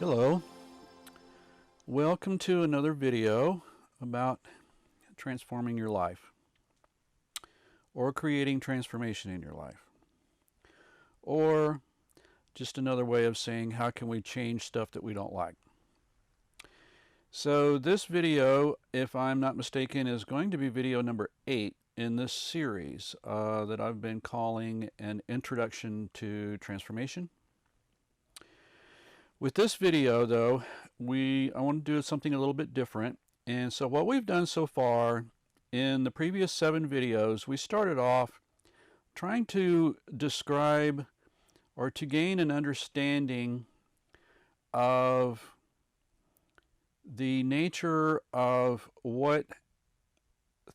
Hello, welcome to another video about transforming your life or creating transformation in your life, or just another way of saying how can we change stuff that we don't like. So this video, if I'm not mistaken, is going to be video number 8 in this series that I've been calling an introduction to transformation. With this video, though, I want to do something a little bit different. And so what we've done so far in the previous 7 videos, we started off trying to describe or to gain an understanding of the nature of what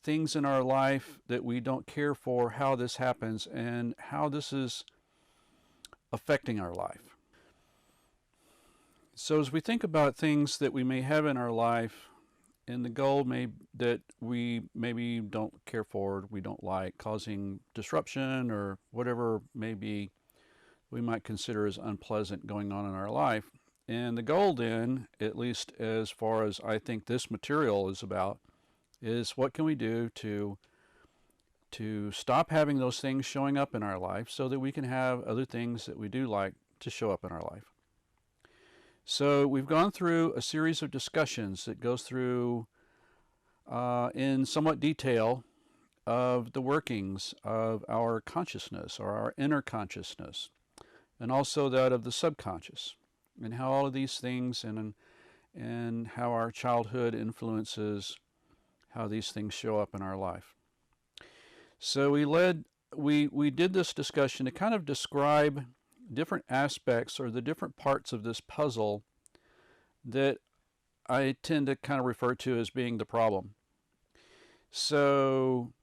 things in our life that we don't care for, how this happens, and how this is affecting our life. So as we think about things that we may have in our life, and the goal that we maybe don't care for, we don't like, causing disruption or whatever maybe we might consider as unpleasant going on in our life. And the goal then, at least as far as I think this material is about, is what can we do to stop having those things showing up in our life so that we can have other things that we do like to show up in our life. So we've gone through a series of discussions that goes through in somewhat detail of the workings of our consciousness or our inner consciousness, and also that of the subconscious, and how all of these things and how our childhood influences how these things show up in our life. So we did this discussion to kind of describe different aspects or the different parts of this puzzle that I tend to kind of refer to as being the problem. So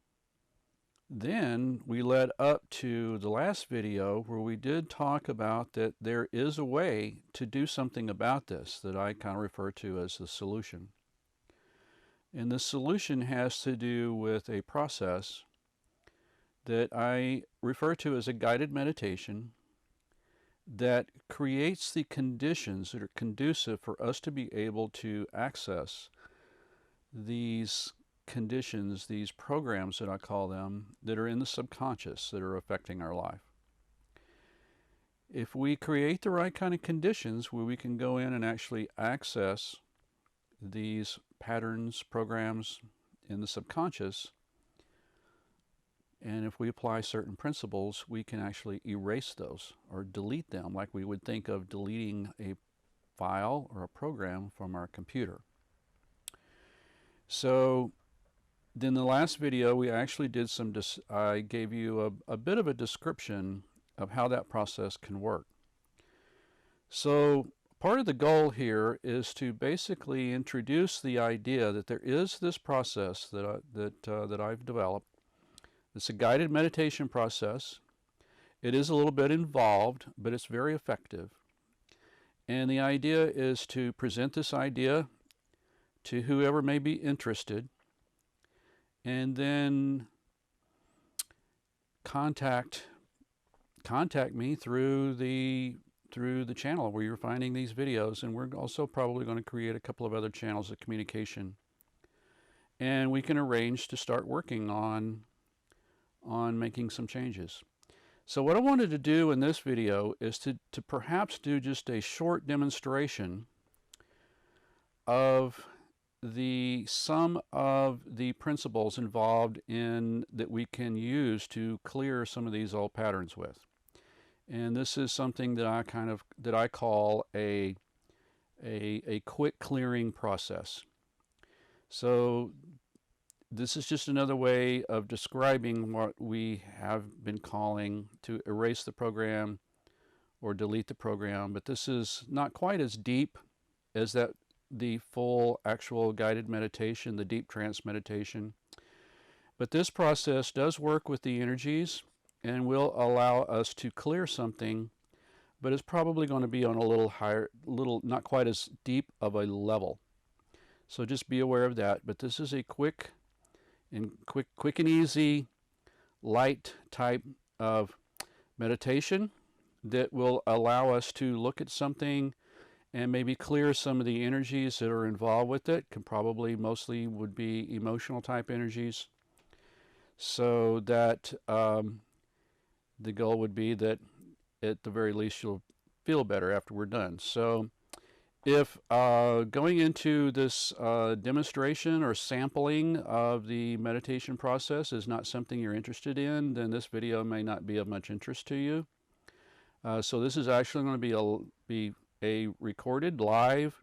then we led up to the last video where we did talk about that there is a way to do something about this that I kind of refer to as the solution. And the solution has to do with a process that I refer to as a guided meditation that creates the conditions that are conducive for us to be able to access these conditions, these programs that I call them, that are in the subconscious that are affecting our life. If we create the right kind of conditions where we can go in and actually access these patterns, programs in the subconscious, and if we apply certain principles, we can actually erase those or delete them like we would think of deleting a file or a program from our computer. So then the last video we actually did I gave you a bit of a description of how that process can work. So part of the goal here is to basically introduce the idea that there is this process that I've developed. It's a guided meditation process. It is a little bit involved, but it's very effective. And the idea is to present this idea to whoever may be interested, and then contact me through the channel where you're finding these videos. And we're also probably going to create a couple of other channels of communication. And we can arrange to start working on making some changes. So what I wanted to do in this video is to perhaps do just a short demonstration of some of the principles involved in that we can use to clear some of these old patterns with. And this is something that I call a quick clearing process. So this is just another way of describing what we have been calling to erase the program or delete the program, but this is not quite as deep as the full actual guided meditation, the deep trance meditation. But this process does work with the energies and will allow us to clear something, but it's probably going to be on a little higher, not quite as deep of a level. So just be aware of that. But this is a quick and easy, light type of meditation that will allow us to look at something and maybe clear some of the energies that are involved with it. Can probably mostly would be emotional type energies, so that the goal would be that at the very least you'll feel better after we're done. So if going into this demonstration or sampling of the meditation process is not something you're interested in, then this video may not be of much interest to you. So this is actually going to be a recorded live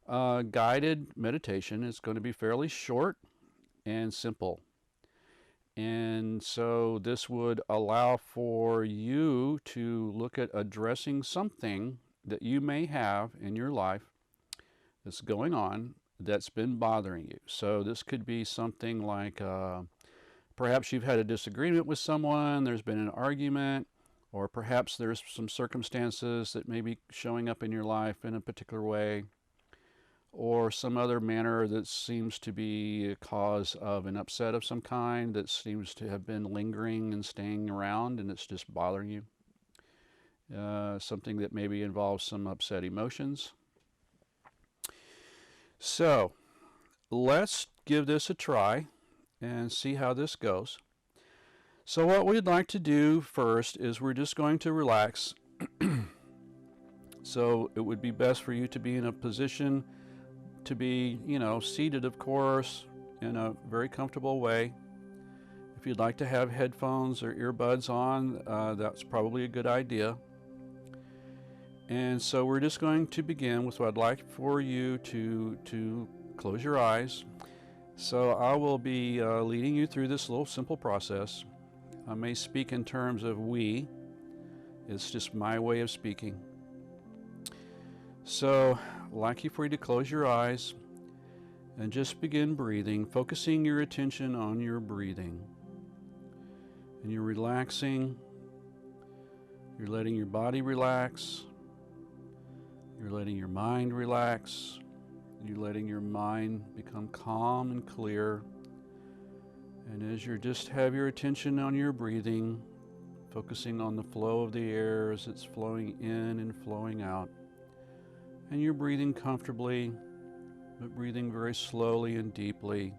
guided meditation. It's going to be fairly short and simple. And so this would allow for you to look at addressing something that you may have in your life that's going on that's been bothering you. So this could be something like perhaps you've had a disagreement with someone, there's been an argument, or perhaps there's some circumstances that may be showing up in your life in a particular way, or some other manner that seems to be a cause of an upset of some kind that seems to have been lingering and staying around and it's just bothering you. Something that maybe involves some upset emotions. So let's give this a try and see how this goes. So what we'd like to do first is we're just going to relax. So it would be best for you to be in a position to be, seated, of course, in a very comfortable way. If you'd like to have headphones or earbuds on, that's probably a good idea. And so we're just going to begin with what I'd like for you to close your eyes. So I will be leading you through this little simple process. I may speak in terms of we. It's just my way of speaking. So I'd like for you to close your eyes and just begin breathing, focusing your attention on your breathing. And you're relaxing. You're letting your body relax. You're letting your mind relax. You're letting your mind become calm and clear. And as you just have your attention on your breathing, focusing on the flow of the air as it's flowing in and flowing out. And you're breathing comfortably, but breathing very slowly and deeply,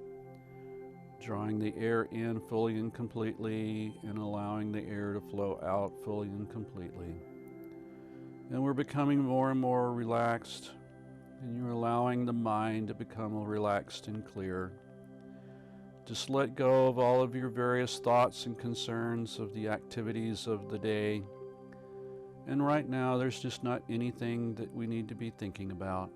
drawing the air in fully and completely and allowing the air to flow out fully and completely. And we're becoming more and more relaxed, and you're allowing the mind to become relaxed and clear. Just let go of all of your various thoughts and concerns of the activities of the day. And right now, there's just not anything that we need to be thinking about,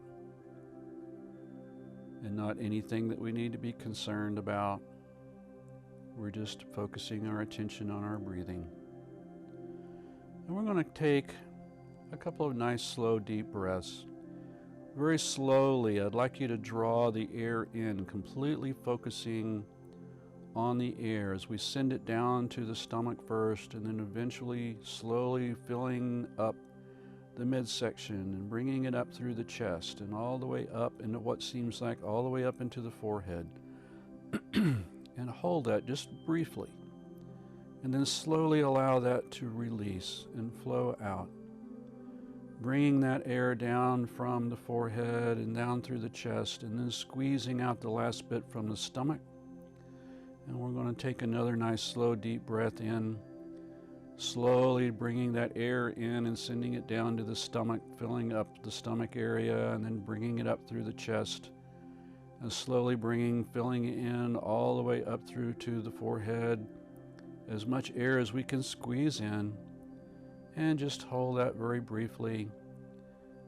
and not anything that we need to be concerned about. We're just focusing our attention on our breathing. And we're going to take a couple of nice, slow, deep breaths. Very slowly, I'd like you to draw the air in, completely focusing on the air as we send it down to the stomach first, and then eventually slowly filling up the midsection and bringing it up through the chest and all the way up into what seems like all the way up into the forehead. And hold that just briefly, and then slowly allow that to release and flow out, bringing that air down from the forehead and down through the chest, and then squeezing out the last bit from the stomach. And we're going to take another nice slow deep breath in, slowly bringing that air in and sending it down to the stomach, filling up the stomach area, and then bringing it up through the chest, and slowly filling it in all the way up through to the forehead, as much air as we can squeeze in, and just hold that very briefly,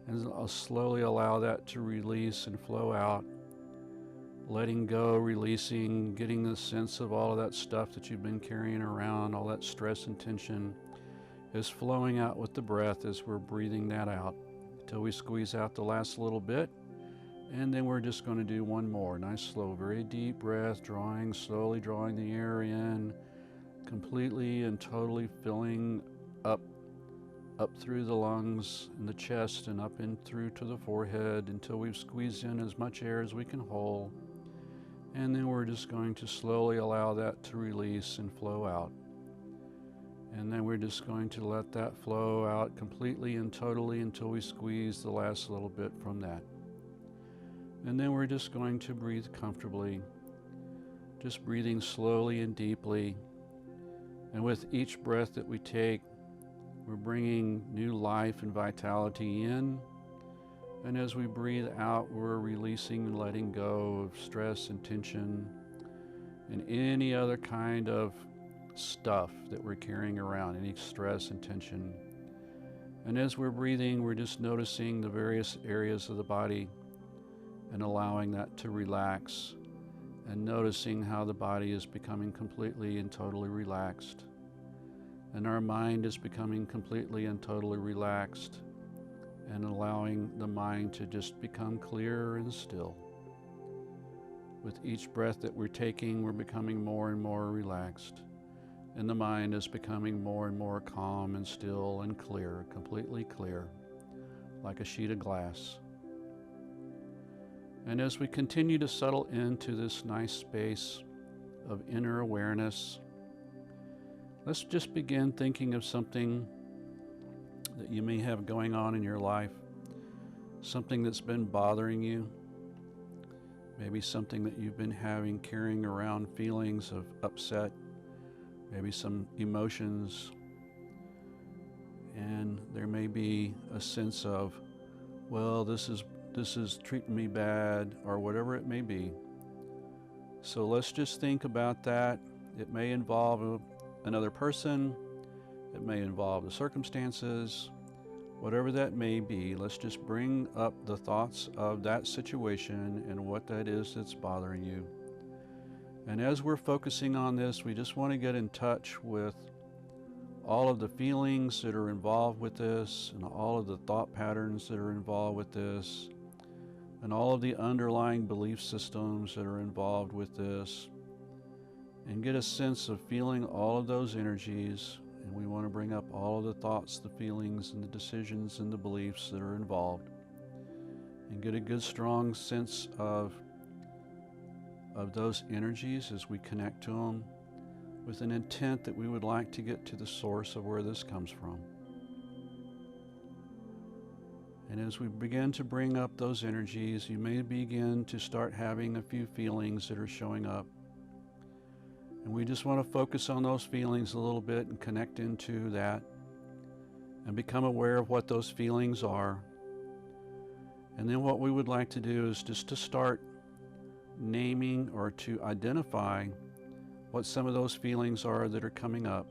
and I'll slowly allow that to release and flow out, letting go, releasing, getting the sense of all of that stuff that you've been carrying around, all that stress and tension is flowing out with the breath as we're breathing that out until we squeeze out the last little bit. And then we're just going to do one more nice, slow, very deep breath, slowly drawing the air in, completely and totally filling up through the lungs and the chest and up in through to the forehead until we've squeezed in as much air as we can hold. And then we're just going to slowly allow that to release and flow out. And then we're just going to let that flow out completely and totally until we squeeze the last little bit from that. And then we're just going to breathe comfortably, just breathing slowly and deeply. And with each breath that we take, we're bringing new life and vitality in. And as we breathe out, we're releasing and letting go of stress and tension and any other kind of stuff that we're carrying around, any stress and tension. And as we're breathing, we're just noticing the various areas of the body and allowing that to relax, and noticing how the body is becoming completely and totally relaxed. And our mind is becoming completely and totally relaxed, and allowing the mind to just become clear and still. With each breath that we're taking, we're becoming more and more relaxed, and the mind is becoming more and more calm and still and clear, completely clear, like a sheet of glass. And as we continue to settle into this nice space of inner awareness, let's just begin thinking of something that you may have going on in your life, something that's been bothering you, maybe something that you've been carrying around feelings of upset, maybe some emotions, and there may be a sense of, well, this is treating me bad, or whatever it may be. So let's just think about that. It may involve another person, it may involve the circumstances, whatever that may be. Let's just bring up the thoughts of that situation and what that is that's bothering you. And as we're focusing on this, we just want to get in touch with all of the feelings that are involved with this, and all of the thought patterns that are involved with this, and all of the underlying belief systems that are involved with this, and get a sense of feeling all of those energies. And we want to bring up all of the thoughts, the feelings, and the decisions and the beliefs that are involved, and get a good strong sense of those energies as we connect to them, with an intent that we would like to get to the source of where this comes from. And as we begin to bring up those energies, you may begin to start having a few feelings that are showing up. And we just want to focus on those feelings a little bit and connect into that and become aware of what those feelings are. And then what we would like to do is just to start naming or to identify what some of those feelings are that are coming up.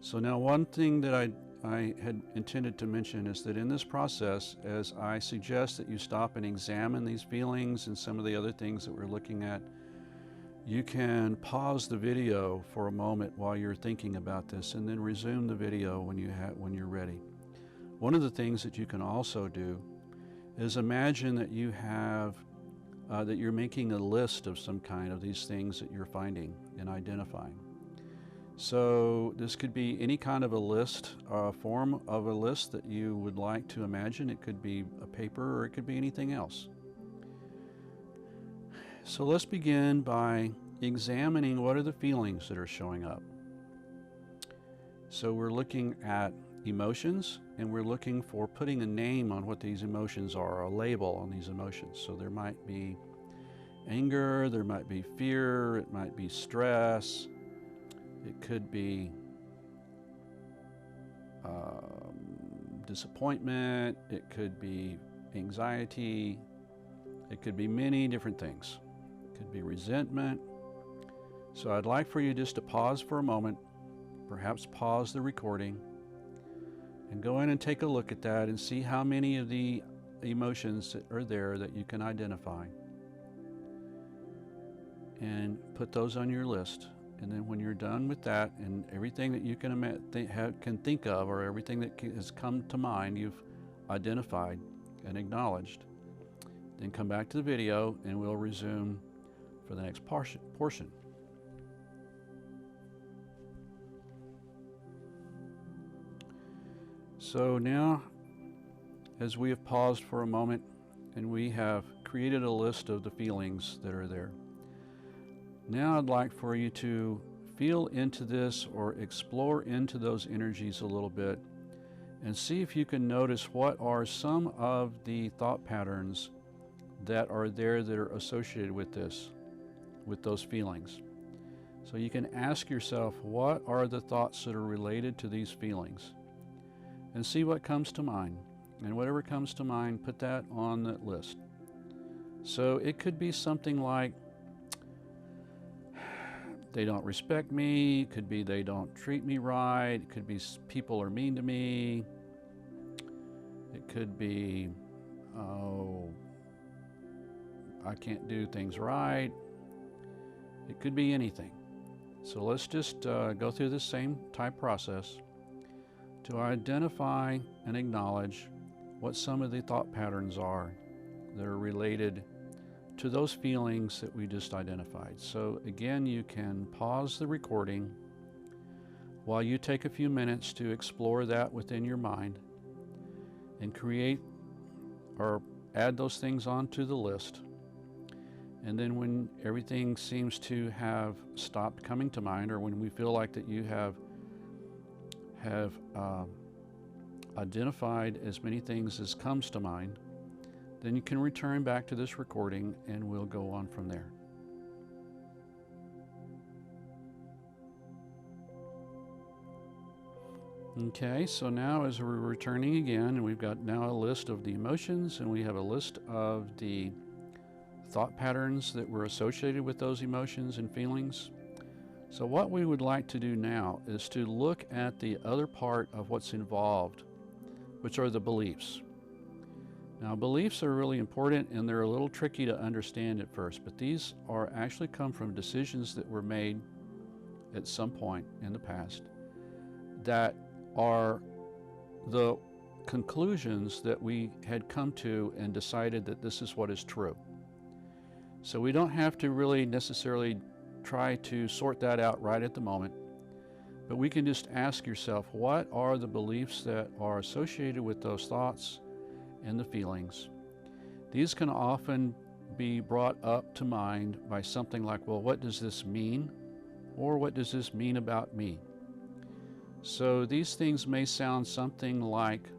So now, one thing that I had intended to mention is that in this process, as I suggest that you stop and examine these feelings and some of the other things that we're looking at, you can pause the video for a moment while you're thinking about this, and then resume the video when you're ready. One of the things that you can also do is imagine that you have that you're making a list of some kind of these things that you're finding and identifying. So this could be any kind of a list, form of a list that you would like to imagine. It could be a paper, or it could be anything else. So let's begin by examining what are the feelings that are showing up. So we're looking at emotions, and we're looking for putting a name on what these emotions are, a label on these emotions. So there might be anger, there might be fear, it might be stress, it could be disappointment, it could be anxiety, it could be many different things. It could be resentment. So I'd like for you just to pause for a moment, perhaps pause the recording, and go in and take a look at that and see how many of the emotions that are there that you can identify, and put those on your list. And then when you're done with that, and everything that you can think of, or everything that has come to mind, you've identified and acknowledged, then come back to the video and we'll resume for the next portion. So now, as we have paused for a moment and we have created a list of the feelings that are there, now I'd like for you to feel into this or explore into those energies a little bit and see if you can notice what are some of the thought patterns that are there that are associated with this, with those feelings. So you can ask yourself, what are the thoughts that are related to these feelings? And see what comes to mind. And whatever comes to mind, put that on the list. So it could be something like, they don't respect me. It could be they don't treat me right. It could be people are mean to me. It could be, oh, I can't do things right. It could be anything. So let's just go through the same type process to identify and acknowledge what some of the thought patterns are that are related to those feelings that we just identified. So again, you can pause the recording while you take a few minutes to explore that within your mind and create or add those things onto the list. And then when everything seems to have stopped coming to mind, or when we feel like that you have identified as many things as comes to mind, then you can return back to this recording and we'll go on from there. Okay, so now as we're returning again, and we've got now a list of the emotions, and we have a list of the thought patterns that were associated with those emotions and feelings. So what we would like to do now is to look at the other part of what's involved, which are the beliefs. Now, beliefs are really important, and they're a little tricky to understand at first, but these are actually come from decisions that were made at some point in the past that are the conclusions that we had come to and decided that this is what is true. So we don't have to really necessarily try to sort that out right at the moment, but we can just ask yourself, what are the beliefs that are associated with those thoughts and the feelings? These can often be brought up to mind by something like, well, what does this mean? Or what does this mean about me? So these things may sound something like,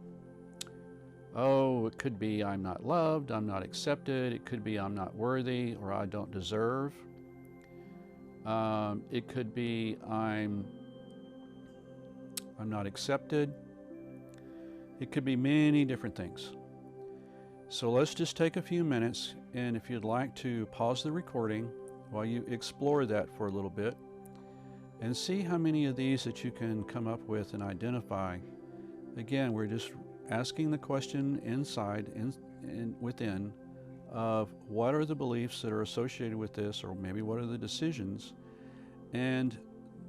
oh, it could be I'm not loved, I'm not accepted. It could be I'm not worthy, or I don't deserve. It could be I'm not accepted. It could be many different things. So let's just take a few minutes, and if you'd like to pause the recording while you explore that for a little bit and see how many of these that you can come up with and identify. Again, we're just asking the question inside, within, of what are the beliefs that are associated with this, or maybe what are the decisions, and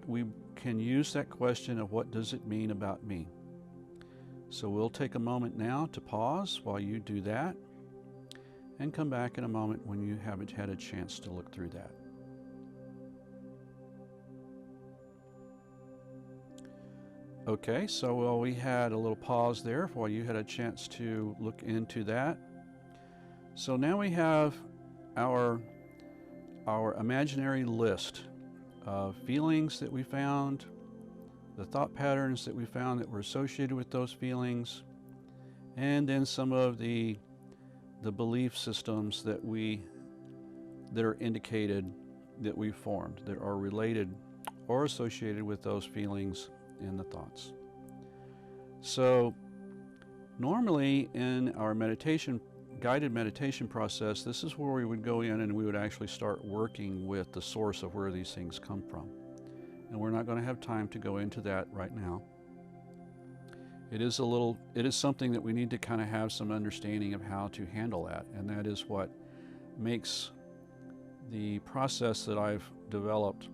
we can use that question of what does it mean about me. So we'll take a moment now to pause while you do that, and come back in a moment when you haven't had a chance to look through that. Okay, so while we had a little pause there while you had a chance to look into that. So now we have our imaginary list of feelings that we found, the thought patterns that we found that were associated with those feelings, and then some of the belief systems that are indicated that we formed, that are related or associated with those feelings and the thoughts. So normally in our guided meditation process, this is where we would go in and we would actually start working with the source of where these things come from. And we're not going to have time to go into that right now. It is something that we need to kind of have some understanding of how to handle that, and that is what makes the process that I've developed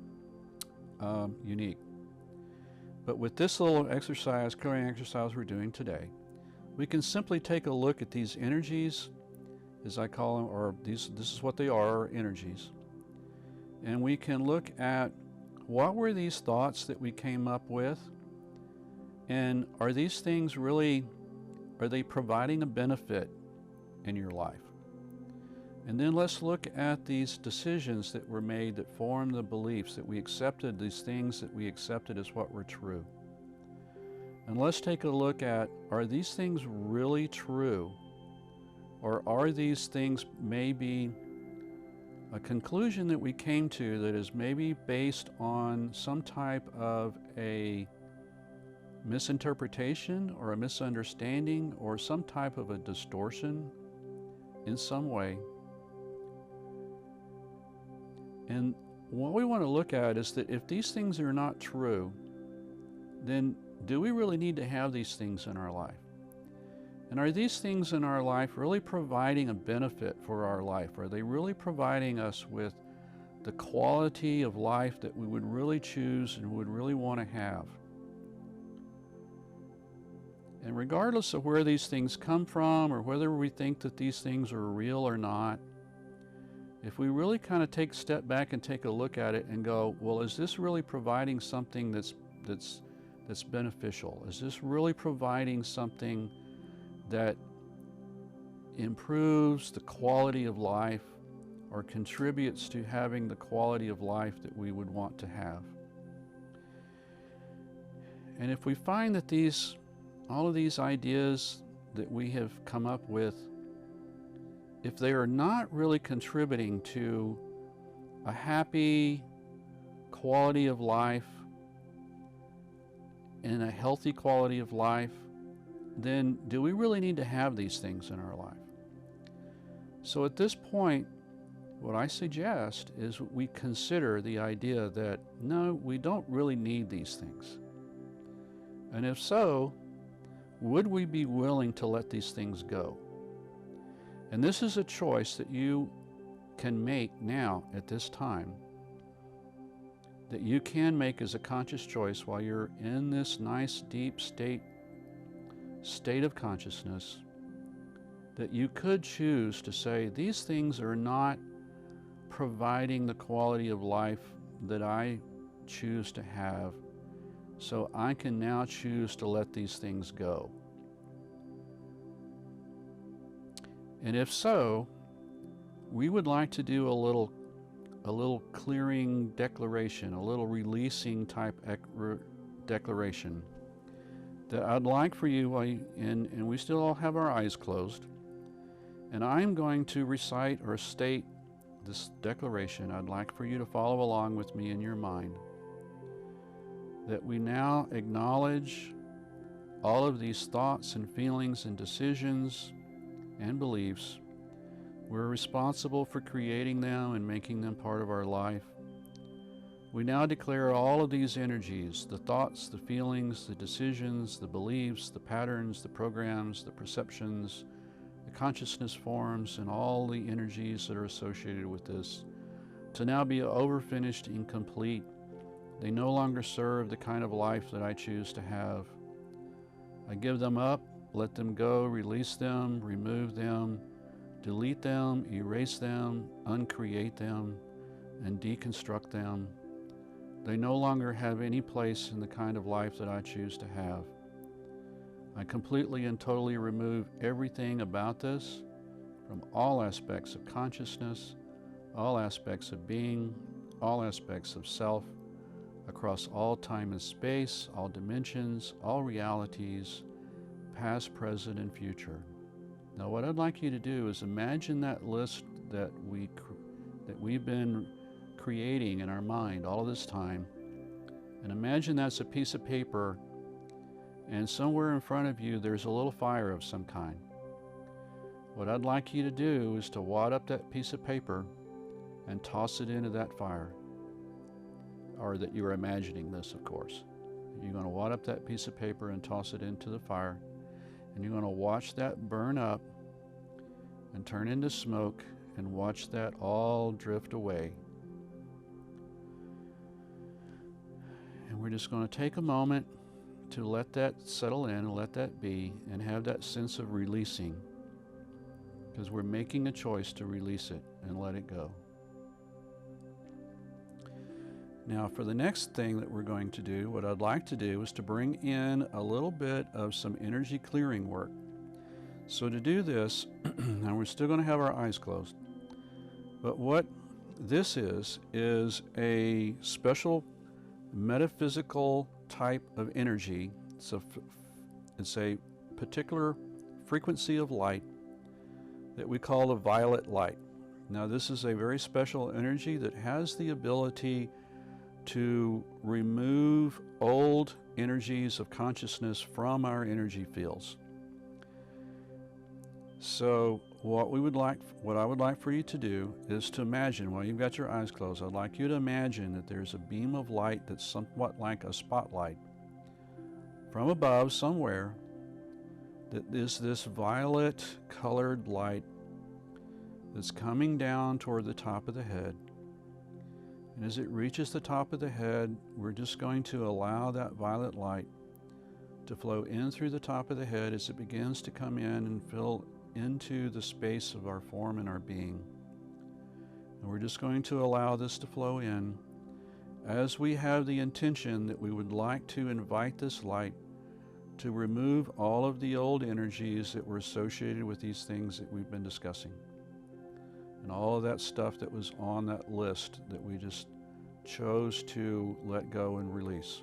unique. But with this little exercise, clearing exercise we're doing today, we can simply take a look at these energies, as I call them, or this is what they are, energies. And we can look at what were these thoughts that we came up with, and are these things really, are they providing a benefit in your life? And then let's look at these decisions that were made that formed the beliefs that we accepted, these things that we accepted as what were true. And let's take a look at, are these things really true? Or are these things maybe a conclusion that we came to that is maybe based on some type of a misinterpretation or a misunderstanding or some type of a distortion in some way? And what we want to look at is that if these things are not true, then do we really need to have these things in our life? And are these things in our life really providing a benefit for our life? Are they really providing us with the quality of life that we would really choose and would really want to have? And regardless of where these things come from or whether we think that these things are real or not, if we really kind of take a step back and take a look at it and go, well, is this really providing something that's beneficial? Is this really providing something that improves the quality of life or contributes to having the quality of life that we would want to have? And if we find that all of these ideas that we have come up with, if they are not really contributing to a happy quality of life and a healthy quality of life, then do we really need to have these things in our life? So at this point, what I suggest is we consider the idea that no, we don't really need these things. And if so, would we be willing to let these things go? And this is a choice that you can make now at this time, that you can make as a conscious choice while you're in this nice deep state of consciousness, that you could choose to say, these things are not providing the quality of life that I choose to have, so I can now choose to let these things go. And if so, we would like to do a little clearing declaration, a little releasing type declaration that I'd like for you, and we still all have our eyes closed, and I'm going to recite or state this declaration. I'd like for you to follow along with me in your mind, that we now acknowledge all of these thoughts and feelings and decisions and beliefs. We're responsible for creating them and making them part of our life. We now declare all of these energies, the thoughts, the feelings, the decisions, the beliefs, the patterns, the programs, the perceptions, the consciousness forms, and all the energies that are associated with this, to now be overfinished, incomplete. They no longer serve the kind of life that I choose to have. I give them up, let them go, release them, remove them, delete them, erase them, uncreate them, and deconstruct them. They no longer have any place in the kind of life that I choose to have. I completely and totally remove everything about this from all aspects of consciousness, all aspects of being, all aspects of self, across all time and space, all dimensions, all realities, past, present, and future. Now what I'd like you to do is imagine that list that we've been creating in our mind all this time, and imagine that's a piece of paper, and somewhere in front of you there's a little fire of some kind. What I'd like you to do is to wad up that piece of paper and toss it into that fire, or that you're imagining this, of course. You're going to wad up that piece of paper and toss it into the fire, and you're going to watch that burn up and turn into smoke, and watch that all drift away. And we're just going to take a moment to let that settle in and let that be, and have that sense of releasing, because we're making a choice to release it and let it go. Now for the next thing that we're going to do, what I'd like to do is to bring in a little bit of some energy clearing work. So to do this, now we're still going to have our eyes closed. But what this is a special metaphysical type of energy. It's a particular frequency of light that we call the violet light. Now, this is a very special energy that has the ability to remove old energies of consciousness from our energy fields. So what I would like for you to do is to imagine, while you've got your eyes closed, I'd like you to imagine that there's a beam of light that's somewhat like a spotlight from above somewhere, that is this violet colored light that's coming down toward the top of the head. And as it reaches the top of the head, we're just going to allow that violet light to flow in through the top of the head as it begins to come in and fill into the space of our form and our being. And we're just going to allow this to flow in as we have the intention that we would like to invite this light to remove all of the old energies that were associated with these things that we've been discussing. And all of that stuff that was on that list that we just chose to let go and release.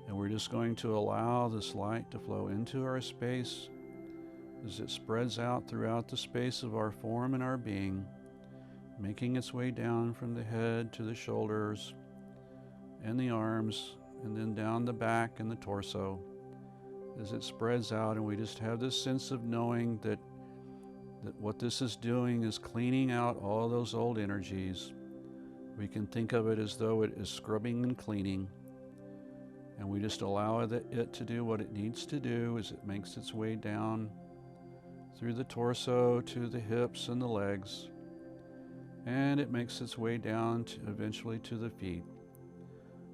And we're just going to allow this light to flow into our space as it spreads out throughout the space of our form and our being, making its way down from the head to the shoulders and the arms, and then down the back and the torso as it spreads out. And we just have this sense of knowing that what this is doing is cleaning out all those old energies. We can think of it as though it is scrubbing and cleaning, and we just allow it to do what it needs to do as it makes its way down through the torso to the hips and the legs, and it makes its way down eventually to the feet,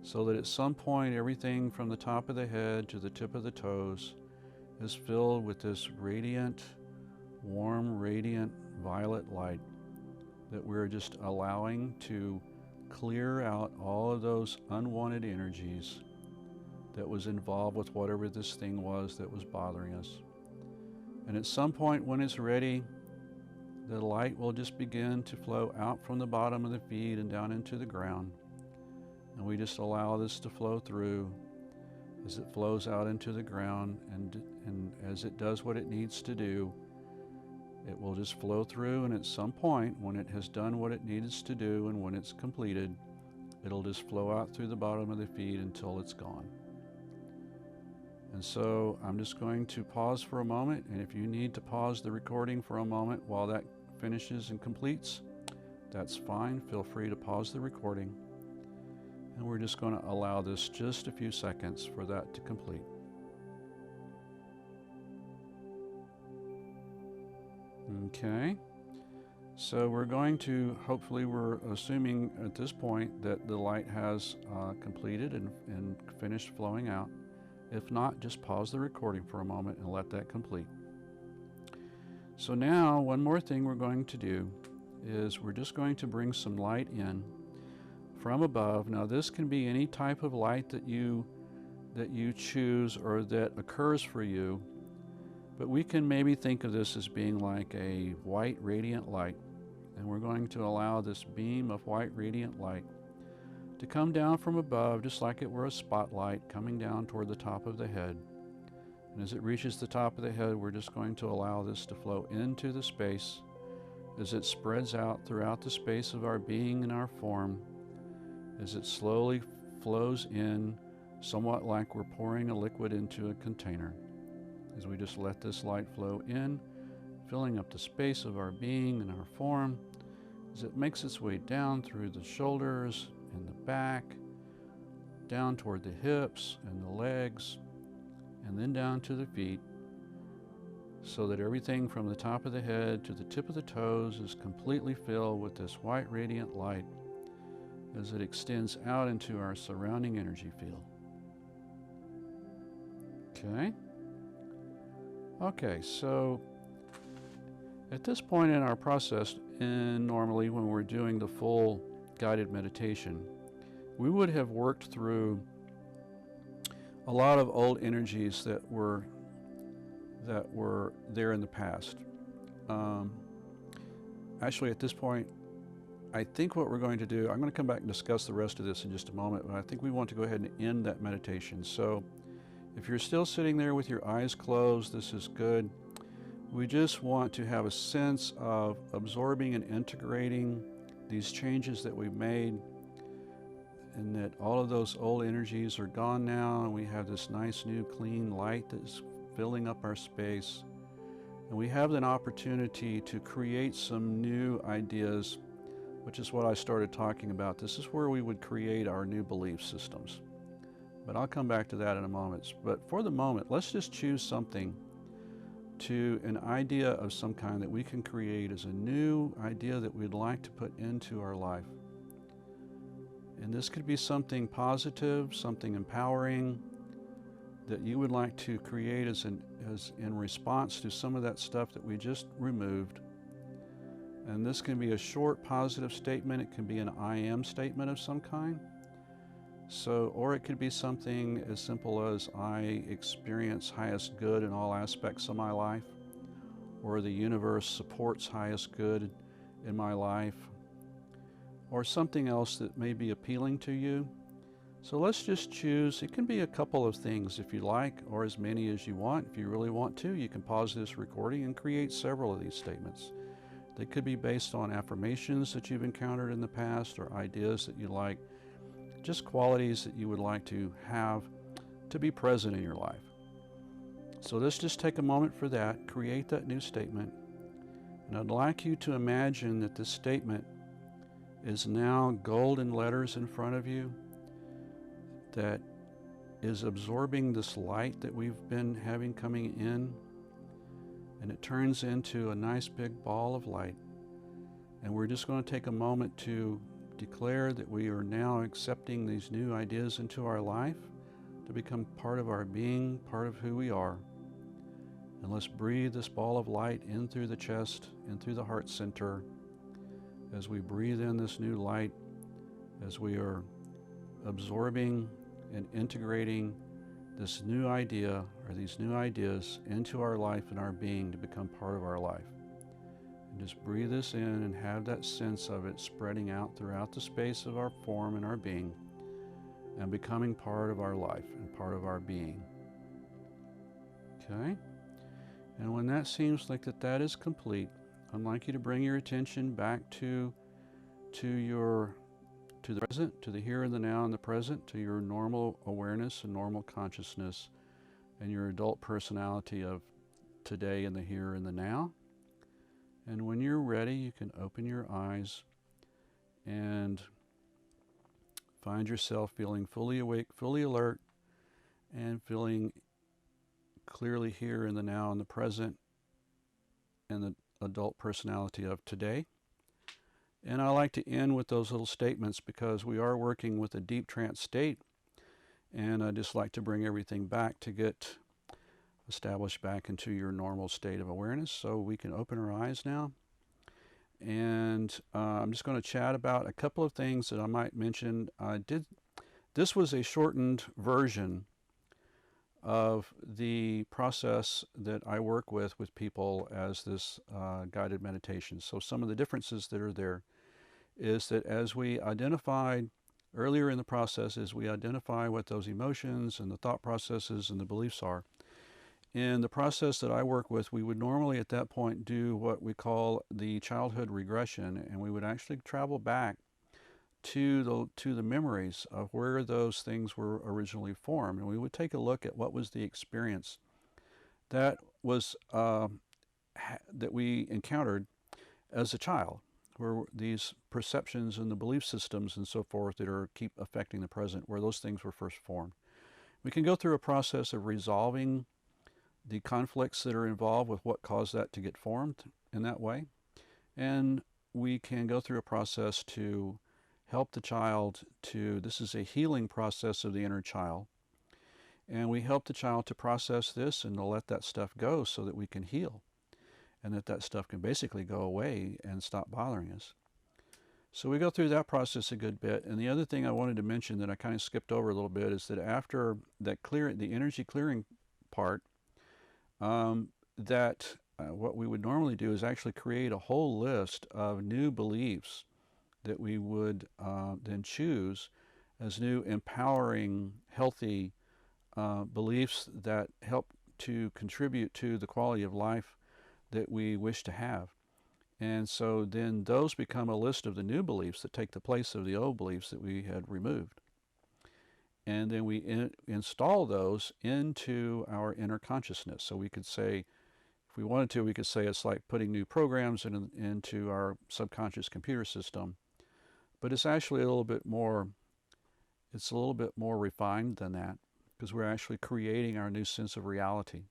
so that at some point everything from the top of the head to the tip of the toes is filled with this radiant, warm, radiant violet light that we're just allowing to clear out all of those unwanted energies that was involved with whatever this thing was that was bothering us. And at some point when it's ready, the light will just begin to flow out from the bottom of the feet and down into the ground. And we just allow this to flow through as it flows out into the ground, and as it does what it needs to do, it will just flow through, and at some point when it has done what it needs to do and when it's completed, it'll just flow out through the bottom of the feet until it's gone. And so I'm just going to pause for a moment, and if you need to pause the recording for a moment while that finishes and completes, that's fine. Feel free to pause the recording. And we're just going to allow this just a few seconds for that to complete. Okay, so we're going to, hopefully we're assuming at this point that the light has completed and finished flowing out. If not, just pause the recording for a moment and let that complete. So now, one more thing we're going to do is we're just going to bring some light in from above. Now this can be any type of light that you choose or that occurs for you, but we can maybe think of this as being like a white radiant light, and we're going to allow this beam of white radiant light to come down from above just like it were a spotlight coming down toward the top of the head. And as it reaches the top of the head, we're just going to allow this to flow into the space as it spreads out throughout the space of our being and our form, as it slowly flows in, somewhat like we're pouring a liquid into a container. As we just let this light flow in, filling up the space of our being and our form, as it makes its way down through the shoulders and the back, down toward the hips and the legs, and then down to the feet, so that everything from the top of the head to the tip of the toes is completely filled with this white radiant light as it extends out into our surrounding energy field. Okay, so at this point in our process, and normally when we're doing the full guided meditation, we would have worked through a lot of old energies that were there in the past. Actually, at this point, I think what we're going to do, I'm going to come back and discuss the rest of this in just a moment, but I think we want to go ahead and end that meditation. So if you're still sitting there with your eyes closed, this is good. We just want to have a sense of absorbing and integrating these changes that we've made, and that all of those old energies are gone now, and we have this nice new clean light that's filling up our space. And we have an opportunity to create some new ideas, which is what I started talking about. This is where we would create our new belief systems. But I'll come back to that in a moment. But for the moment, let's just choose something, to an idea of some kind that we can create as a new idea that we'd like to put into our life. And this could be something positive, something empowering that you would like to create as in response to some of that stuff that we just removed. And this can be a short positive statement. It can be an I am statement of some kind. So, or it could be something as simple as I experience highest good in all aspects of my life, or the universe supports highest good in my life, or something else that may be appealing to you. So let's just choose. It can be a couple of things if you like, or as many as you want. If you really want to, you can pause this recording and create several of these statements. They could be based on affirmations that you've encountered in the past, or ideas that you like, just qualities that you would like to have to be present in your life. So let's just take a moment for that, create that new statement. And I'd like you to imagine that this statement is now golden letters in front of you that is absorbing this light that we've been having coming in, and it turns into a nice big ball of light. And we're just going to take a moment to declare that we are now accepting these new ideas into our life to become part of our being, part of who we are. And let's breathe this ball of light in through the chest, in through the heart center. As we breathe in this new light, as we are absorbing and integrating this new idea or these new ideas into our life and our being to become part of our life. And just breathe this in and have that sense of it spreading out throughout the space of our form and our being, and becoming part of our life and part of our being. Okay? And when that seems like that is complete, I'd like you to bring your attention back to the present, to the here and the now and the present, to your normal awareness and normal consciousness and your adult personality of today and the here and the now. And when you're ready, you can open your eyes and find yourself feeling fully awake, fully alert, and feeling clearly here in the now and the present and the adult personality of today. And I like to end with those little statements because we are working with a deep trance state, and I just like to bring everything back to get established back into your normal state of awareness. So we can open our eyes now. And I'm just going to chat about a couple of things that I might mention. This was a shortened version of the process that I work with people as this guided meditation. So some of the differences that are there is that as we identified earlier in the process, as we identify what those emotions and the thought processes and the beliefs are, in the process that I work with, we would normally at that point do what we call the childhood regression, and we would actually travel back to the memories of where those things were originally formed, and we would take a look at what was the experience that was that we encountered as a child, where these perceptions and the belief systems and so forth that keep affecting the present, where those things were first formed. We can go through a process of resolving the conflicts that are involved with what caused that to get formed in that way, and we can go through a process to help the child this is a healing process of the inner child, and we help the child to process this and to let that stuff go so that we can heal, and that stuff can basically go away and stop bothering us. So we go through that process a good bit. And the other thing I wanted to mention that I kind of skipped over a little bit is that after that the energy clearing part, what we would normally do is actually create a whole list of new beliefs that we would then choose as new, empowering, healthy beliefs that help to contribute to the quality of life that we wish to have. And so then those become a list of the new beliefs that take the place of the old beliefs that we had removed. And then we install those into our inner consciousness. So we could say, if we wanted to, we could say it's like putting new programs into our subconscious computer system. But it's actually it's a little bit more refined than that, because we're actually creating our new sense of reality.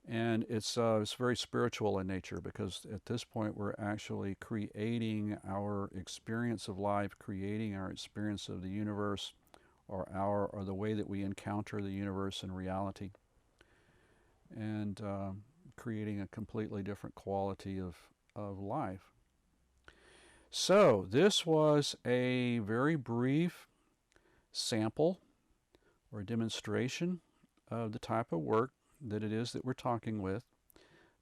And it's very spiritual in nature, because at this point we're actually creating our experience of life, creating our experience of the universe, or the way that we encounter the universe and reality, and creating a completely different quality of life. So this was a very brief sample or demonstration of the type of work that it is that we're talking with.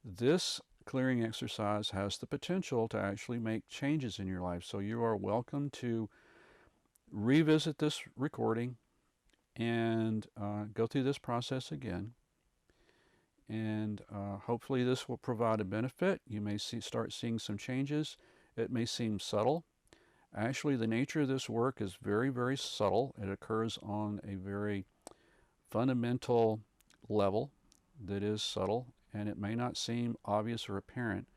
This clearing exercise has the potential to actually make changes in your life. So you are welcome to revisit this recording and go through this process again. And hopefully this will provide a benefit. You may start seeing some changes. It may seem subtle. Actually, the nature of this work is very, very subtle. It occurs on a very fundamental level that is subtle, and it may not seem obvious or apparent,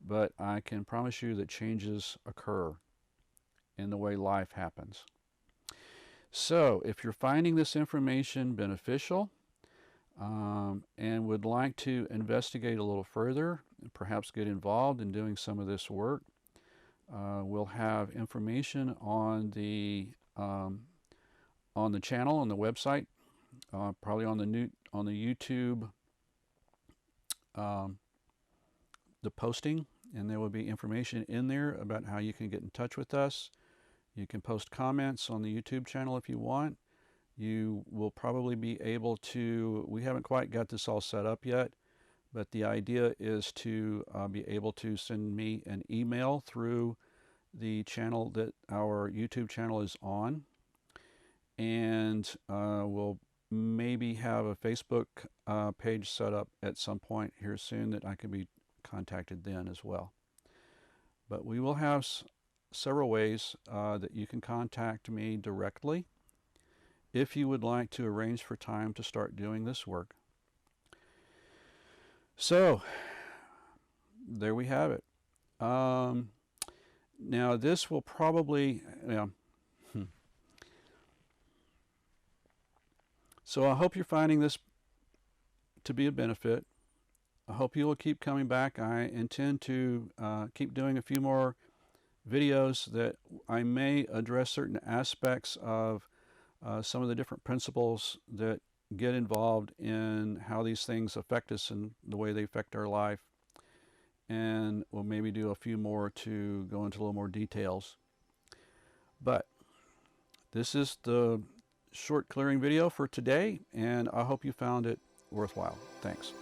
but I can promise you that changes occur in the way life happens. So if you're finding this information beneficial and would like to investigate a little further, perhaps get involved in doing some of this work, we'll have information on the channel, on the website, probably on the YouTube, the posting, and there will be information in there about how you can get in touch with us. You can post comments on the YouTube channel if you want. You will probably be able to, we haven't quite got this all set up yet, but the idea is to be able to send me an email through the channel that our YouTube channel is on. And we'll maybe have a Facebook page set up at some point here soon that I can be contacted then as well. But we will have several ways that you can contact me directly if you would like to arrange for time to start doing this work. So there we have it. Now this will probably, So I hope you're finding this to be a benefit. I hope you will keep coming back. I intend to keep doing a few more videos that I may address certain aspects of some of the different principles that get involved in how these things affect us and the way they affect our life. And we'll maybe do a few more to go into a little more details. But this is the short clearing video for today, and I hope you found it worthwhile. Thanks.